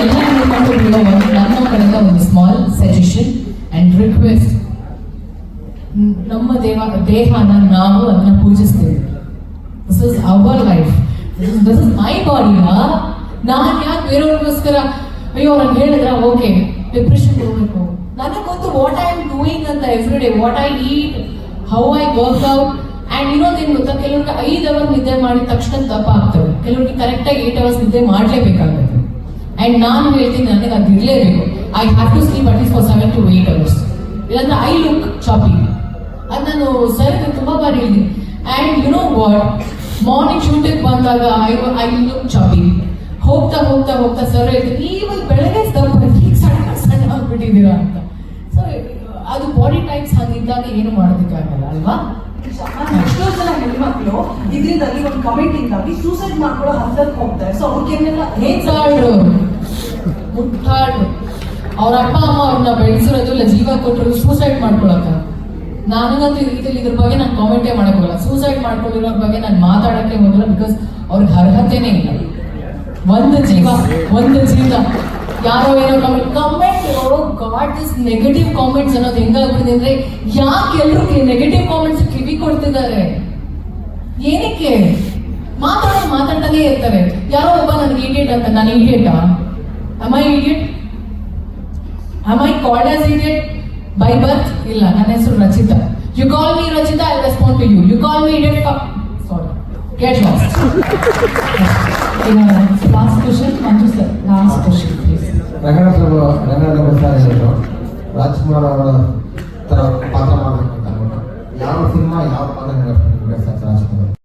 ಎಲ್ಲ ಹೇಳ್ಕೊಂಡು ನನ್ನ ಕಡೆಯಿಂದ ಒಂದು ಸ್ಮಾಲ್ ಸಜೆಷನ್ ಅಂಡ್ ರಿಕ್ವೆಸ್ಟ್. ನಮ್ಮ ದೇಹನ ನಾವು ಅದನ್ನ ಪೂಜಿಸ್ತೇವೆ. This is our life, this is my body. ನಾನು ಯಾಕೆ ಬೇರೆಯವ್ರಿಗೋಸ್ಕರ ಅಯ್ಯೋ ಅವ್ರನ್ನ ಹೇಳಿದ್ರ ಓಕೆ ಡಿಪ್ರೆಷನ್ ಹೋಗ್ಬೇಕು. ನನಗೆ ಗೊತ್ತು ವಾಟ್ ಐ ಆಮ್ ಡೂಯಿಂಗ್ ಅಂತ every day, what I eat, how I work out. And ಇನ್ನೊಂದೇನು ಗೊತ್ತಾ, ಕೆಲವ್ರಿಗೆ 5 ಅವರ್ ನಿದ್ದೆ ಮಾಡಿದ ತಕ್ಷಣ ದಪ್ಪ ಆಗ್ತವೆ, ಕೆಲವ್ರಿಗೆ ಕರೆಕ್ಟಾಗಿ 8 ಅವರ್ಸ್ ನಿದ್ದೆ ಮಾಡಲೇಬೇಕಾಗುತ್ತೆ. ಆ್ಯಂಡ್ ನಾನು ಹೇಳ್ತೀನಿ ನನಗೆ ಅದು ಇರಲೇಬೇಕು. I have to sleep at least for 7 to 8 hours. ಇಲ್ಲಾಂದ್ರೆ ಐ ಲುಕ್ ಚಾಪಿ. ಅದು ನಾನು ಸರ್ ತುಂಬ ಬಾರಿ ಹೇಳಿದ್ದೀನಿ. And you know what, morning ಶೂಟಿಗೆ ಬಂದಾಗ ಐ ಲುಕ್ ಚಾಪಿ. ಹೋಗ್ತಾ ಹೋಗ್ತಾ ಹೋಗ್ತಾ ಸರ್ ಹೇಳ್ತೀನಿ ಇವಾಗ ಬೆಳಗ್ಗೆ ದಪ್ಪ ಈಗ ಸಣ್ಣ ಆಗ್ಬಿಟ್ಟಿದ್ದೀರಾ ಅಂತ. ಸೊ ಅದು ಬಾಡಿ ಟೈಪ್ಸ್ ಹಾಗಿದ್ದಾಗ ಏನು ಮಾಡೋದಕ್ಕಾಗಲ್ಲ ಅಲ್ವಾ. ಎಷ್ಟೋ ಜನ ಹೆಣ್ಮಕ್ಳು ಇದರಿಂದ ಒಂದು ಕಮೆಂಟ್ ಇಂದಾಗಿ ಸೂಸೈಡ್ ಮಾಡ್ಕೊಳ್ಳೋ ಹಂತಕ್ಕೆ ಹೋಗ್ತಾರೆ. ಸೊ ಅವ್ರಿಗೆಲ್ಲ ಮುಟ್ಟಾಡು ಅವ್ರ ಅಪ್ಪ ಅಮ್ಮ ಅವ್ರನ್ನ ಬೆಳೆಸಿರೋದು ಇಲ್ಲ ಜೀವ ಕೊಟ್ಟರು ಸೂಸೈಡ್ ಮಾಡ್ಕೊಳಕ. ನನಗಂತೂ ಇದ್ರ ಬಗ್ಗೆ ನಾನು ಕಾಮೆಂಟೇ ಮಾಡಕ್ ಹೋಗಲ್ಲ. ಸೂಸೈಡ್ ಮಾಡ್ಕೊಂಡಿರೋರ ಬಗ್ಗೆ ನಾನು ಮಾತಾಡಕ್ಕೆ ಹೋಗಲ್ಲ, ಬಿಕಾಸ್ ಅವ್ರಿಗೆ ಅರ್ಹತೆನೇ ಇಲ್ಲ. ಒಂದು ಜೀವ ಯಾರೋ ಏನೋ comment god this negative comments ಅನ್ನೋದು ಹೆಂಗಾಗ್ಬಿಟ್ಟಿದೆ ಅಂದ್ರೆ, ಯಾಕೆ ಎಲ್ಲರೂ ನೆಗೆಟಿವ್ ಕಾಮೆಂಟ್ಸ್ ಕಿವಿ ಕೊಡ್ತಿದ್ದಾರೆ? ಏನಕ್ಕೆ? ಮಾತಾಡ್ತಾನೆ ಇರ್ತಾರೆ. ಯಾರೋ ಒಬ್ಬ ನನಗೆ ಇಡಿಯಟ್ ಅಂತ, ನಾನು ಇಡಿಯಟಾ? am I idiot? am I called as idiot by birth? ಇಲ್ಲ, ನನ್ನ ಹೆಸರು Rachita. You call me Rachita, I respond to you. You call me idiot, sorry, get lost. Last question, Manju sir, last question please. Ranganatha sir ಹೇಳಿದ್ರು ರಾಜ್ಕುಮಾರ್ ಅವರ ಪಾತ್ರ ಮಾಡಬೇಕು ಅಂತ. ಯಾವ cinema ಯಾವ ಪಾತ್ರ ಸರ್ ರಾಜ್ಕುಮಾರ್?